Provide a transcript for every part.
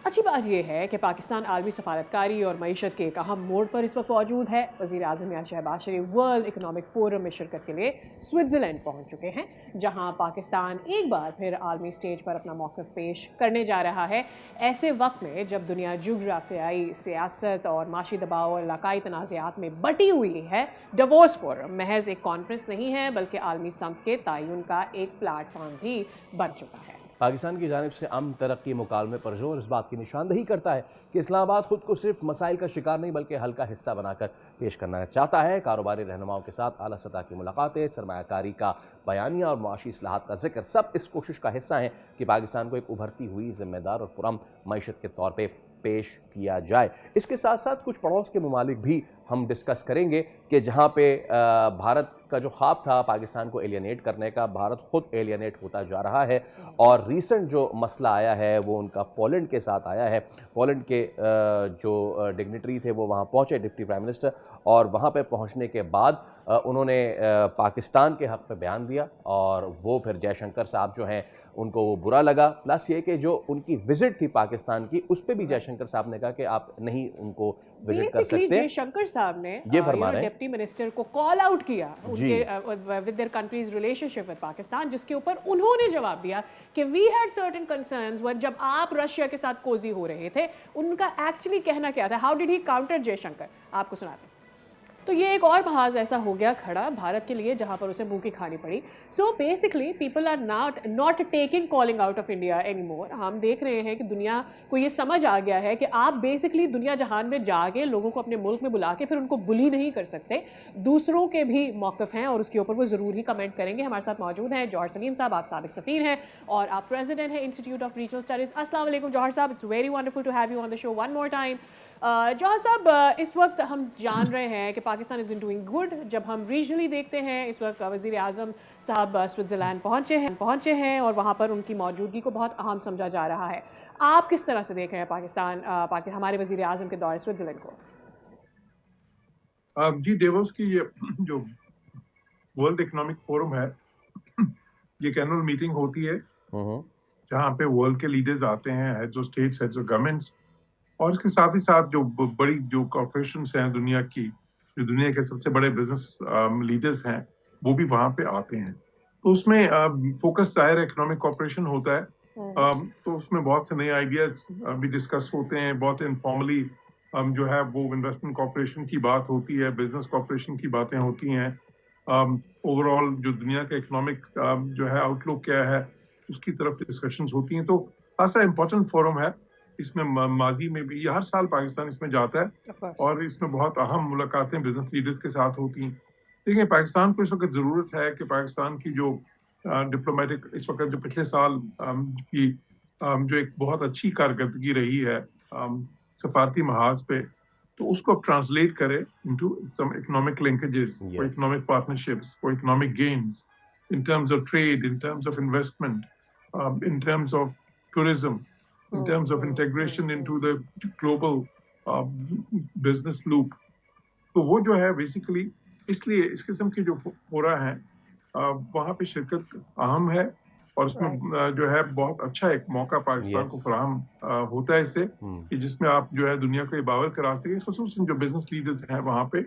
اچھی بات یہ ہے کہ پاکستان عالمی سفارتکاری اور معیشت کے ایک اہم موڑ پر اس وقت موجود ہے۔ وزیر اعظم میاں شہباز شریف ورلڈ اکنامک فورم میں شرکت کے لیے سوئٹزرلینڈ پہنچ چکے ہیں، جہاں پاکستان ایک بار پھر عالمی سٹیج پر اپنا موقف پیش کرنے جا رہا ہے۔ ایسے وقت میں جب دنیا جغرافیائی، سیاست اور معاشی دباؤ اور علاقائی تنازعات میں بٹی ہوئی ہے، ڈیووس فورم محض ایک کانفرنس نہیں ہے بلکہ عالمی سمت کے تعین کا ایک پلیٹ فارم بھی بن چکا ہے۔ پاکستان کی جانب سے امن، ترقی، مکالمے پر زور اس بات کی نشاندہی کرتا ہے کہ اسلام آباد خود کو صرف مسائل کا شکار نہیں بلکہ حل کا حصہ بنا کر پیش کرنا چاہتا ہے۔ کاروباری رہنماؤں کے ساتھ اعلیٰ سطح کی ملاقاتیں، سرمایہ کاری کا بیانیہ اور معاشی اصلاحات کا ذکر سب اس کوشش کا حصہ ہیں کہ پاکستان کو ایک ابھرتی ہوئی ذمہ دار اور پرامن معیشت کے طور پہ پیش کیا جائے۔ اس کے ساتھ ساتھ کچھ پڑوس کے ممالک بھی ہم ڈسکس کریں گے کہ جہاں پہ بھارت کا جو خواب تھا پاکستان کو ایلینیٹ کرنے کا، بھارت خود ایلینیٹ ہوتا جا رہا ہے، اور ریسنٹ جو مسئلہ آیا ہے وہ ان کا پولینڈ کے ساتھ آیا ہے۔ پولینڈ کے جو ڈگنیٹری تھے وہ وہاں پہنچے، ڈپٹی پرائم منسٹر، اور وہاں پہ پہنچنے کے بعد انہوں نے پاکستان کے حق پہ بیان دیا، اور وہ پھر جے شنکر صاحب جو ہیں ان کو وہ برا لگا، پلس یہ کہ جو ان کی وزٹ تھی پاکستان کی اس پہ بھی جے شنکر صاحب نے کہا کہ آپ نہیں ان کو وزٹ کر سکتے۔ جے شنکر صاحب نے یہ فرما رہے ہیں ڈپٹی منسٹر کو کال آؤٹ کیا with their countries relationship with Pakistan, جس کے اوپر انہوں نے جواب دیا کہ وی ہیڈ سرٹن کنسرنز جب آپ رشیا کے ساتھ کوزی ہو رہے تھے۔ ان کا ایکچولی کہنا کیا تھا؟ ہاؤ ڈیڈ ہی کاؤنٹر جے شنکر؟ آپ کو سناتے ہیں۔ تو یہ ایک اور محاذ ایسا ہو گیا کھڑا بھارت کے لیے جہاں پر اسے منہ کی کھانی پڑی۔ So basically people are not taking calling out of India any more. ہم دیکھ رہے ہیں کہ دنیا کو یہ سمجھ آ گیا ہے کہ آپ بیسکلی دنیا جہان میں جا کے لوگوں کو اپنے ملک میں بلا کے پھر ان کو بلی نہیں کر سکتے۔ دوسروں کے بھی موقف ہیں اور اس کے اوپر وہ ضرور ہی کمنٹ کریں گے۔ ہمارے ساتھ موجود ہیں جوہر سلیم صاحب، آپ سابق سفیر ہیں اور آپ پریزیڈنٹ ہیں انسٹیٹیوٹ آف ریجنل اسٹڈیز۔ السلام علیکم جوہر صاحب، it's very wonderful to have you on the show one more time. Johar صاحب، اس وقت ہم جان رہے ہیں کہ پاکستان از ڈوئنگ گڈ۔ جب ہم ریجنلی دیکھتے ہیں اس وقت وزیر اعظم صاحب سوئٹزرلینڈ پہنچے ہیں اور وہاں پر ان کی موجودگی کو بہت اہم سمجھا جا رہا ہے۔ آپ کس طرح سے دیکھ رہے ہیں ہمارے وزیر اعظم کے دورے سوئٹزرلینڈ کو؟ جی، ڈیووس کی یہ جو ورلڈ اکنامک فورم ہے، یہ ایک اینول میٹنگ ہوتی ہے جہاں پہ ورلڈ کے لیڈرز آتے ہیں، heads of states, heads of governments, اور اس کے ساتھ ہی ساتھ جو بڑی جو کارپوریشنس ہیں دنیا کی، جو دنیا کے سب سے بڑے بزنس لیڈرز ہیں، وہ بھی وہاں پہ آتے ہیں۔ تو اس میں فوکس ظاہر اکنامک کوآپریشن ہوتا ہے، تو اس میں بہت سے نئے آئیڈیاز بھی ڈسکس ہوتے ہیں، بہت انفارملی جو ہے وہ انویسٹمنٹ کوآپریشن کی بات ہوتی ہے، بزنس کوآپریشن کی باتیں ہوتی ہیں، اوور آل جو دنیا کا اکنامک جو ہے آؤٹ لک کیا ہے اس کی طرف ڈسکشنز ہوتی ہیں۔ تو خاصا امپورٹنٹ فورم ہے۔ اس میں ماضی میں بھی یہ ہر سال پاکستان اس میں جاتا ہے اور اس میں بہت اہم ملاقاتیں بزنس لیڈرز کے ساتھ ہوتی ہیں۔ دیکھیں، پاکستان کو اس وقت ضرورت ہے کہ پاکستان کی جو ڈپلومیٹک اس وقت جو پچھلے سال کی جو ایک بہت اچھی کارکردگی رہی ہے سفارتی محاذ پہ، تو اس کو اب ٹرانسلیٹ کرے into some economic linkages, economic partnerships, economic gains in terms of trade, in terms of investment, in terms of tourism, in terms of integration into the global business loop. تو وہ جو ہے بیسیکلی اس لیے اس قسم کی جو فورا ہیں وہاں پہ شرکت اہم ہے، اور اس میں جو ہے بہت اچھا ایک موقع پاکستان کو فراہم ہوتا ہے اس سے کہ جس میں آپ جو ہے دنیا کو باور کرا سکیں، خصوصاً جو بزنس لیڈرز ہیں وہاں پہ،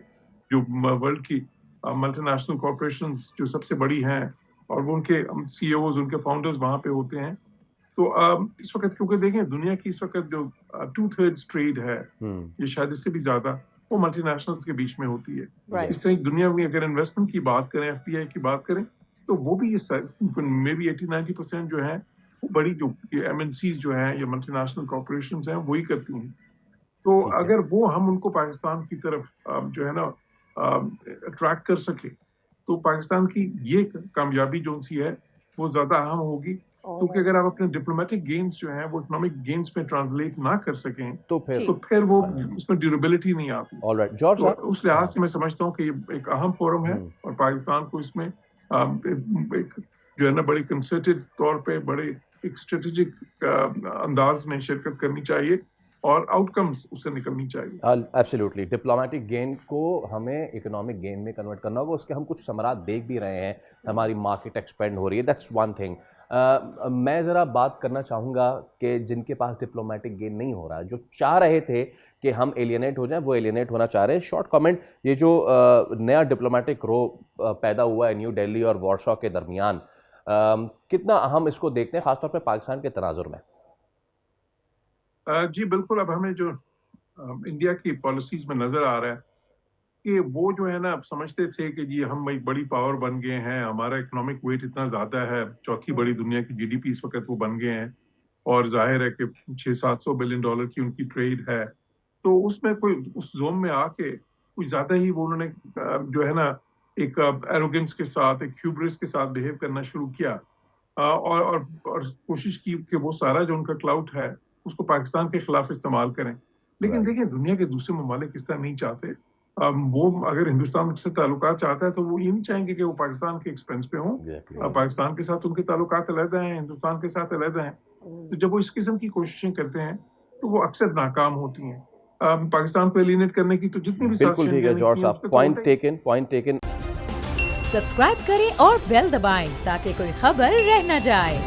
جو ورلڈ کی ملٹی نیشنل کارپوریشنز جو سب سے بڑی ہیں، اور وہ ان کے سی ای اوز، ان کے فاؤنڈرز وہاں پہ ہوتے ہیں۔ تو اس وقت کیونکہ دیکھیں دنیا کی اس وقت جو 2/3 ٹریڈ ہے، یہ شاید اس سے بھی زیادہ، وہ ملٹی نیشنلز کے بیچ میں ہوتی ہے۔ اس طرح دنیا میں اگر انویسٹمنٹ کی بات کریں، ایف ڈی آئی کی بات کریں، تو وہ بھی مے بی 80-90% جو ہیں وہ بڑی جو ایم این سیز جو ہیں یا ملٹی نیشنل کارپوریشنز ہیں وہی کرتی ہیں۔ تو اگر وہ ہم ان کو پاکستان کی طرف جو ہے نا اٹریکٹ کر سکے، تو پاکستان کی یہ کامیابی جو سی ہے وہ زیادہ اہم ہوگی، کیونکہ اگر آپ اپنے ڈپلومیٹک گینز جو ہیں وہ اکنامک گینز میں ٹرانسلیٹ نہ کر سکیں تو پھر وہ اس میں ڈیوریبلٹی نہیں آتی۔ اس لحاظ سے میں سمجھتا ہوں کہ یہ ایک اہم فورم ہے اور پاکستان کو اس میں ایک جو ہے نا بڑی کنسرٹڈ طور پہ، بڑے ایک اسٹریٹجک انداز میں شرکت کرنی چاہیے اور آؤٹ کمز اس سے نکلنی چاہیے۔ ایبسلیوٹلی، ڈپلومیٹک گین کو ہمیں اکنامک گین میں کنورٹ کرنا ہوگا۔ اس کے ہم کچھ ثمرات دیکھ بھی رہے ہیں، ہماری مارکیٹ ایکسپینڈ ہو رہی ہے، دیٹس ون تھنگ۔ میں ذرا بات کرنا چاہوں گا کہ جن کے پاس ڈپلومیٹک گین نہیں ہو رہا، جو چاہ رہے تھے کہ ہم ایلینیٹ ہو جائیں وہ ایلینیٹ ہونا چاہ رہے ہیں. شارٹ کامنٹ، یہ جو نیا ڈپلومیٹک رو پیدا ہوا ہے نیو دہلی اور وارشا کے درمیان، کتنا اہم اس کو دیکھتے ہیں خاص طور پہ پاکستان کے تناظر میں؟ جی بالکل. اب ہمیں جو انڈیا کی پالیسیز میں نظر آ رہا ہے کہ وہ جو ہے نا اب سمجھتے تھے کہ جی ہم ایک بڑی پاور بن گئے ہیں، ہمارا اکنامک ویٹ اتنا زیادہ ہے، چوتھی بڑی دنیا کی جی ڈی پی اس وقت وہ بن گئے ہیں، اور ظاہر ہے کہ $600-700 بلین کی ان کی ٹریڈ ہے. تو اس میں کوئی اس زون میں آ کے کچھ زیادہ ہی وہ انہوں نے جو ہے نا ایک ایروگنس کے ساتھ، ایک ہیوبرس کے ساتھ بہیو کرنا شروع کیا، اور کوشش کی کہ وہ سارا جو ان کا کلاؤٹ ہے اس کو پاکستان کے خلاف استعمال کریں. لیکن دیکھیں دنیا کے دوسرے ممالک اس طرح نہیں چاہتے. وہ اگر ہندوستان سے تعلقات چاہتا ہے تو وہ یہ نہیں چاہیں گے کہ وہ پاکستان کے ایکسپینس پہ ہوں. پاکستان کے ساتھ ان کے تعلقات علیحدہ ہیں، ہندوستان کے ساتھ علیحدہ ہیں. تو جب وہ اس قسم کی کوششیں کرتے ہیں تو وہ اکثر ناکام ہوتی ہیں. پاکستان کو ایلینیٹ کرنے کی تو جتنی بھی بالکل ٹھیک ہے جوہر صاحب، پوائنٹ ٹیکن. سبسکرائب کریں اور بیل دبائیں تاکہ کوئی خبر رہ نہ جائے.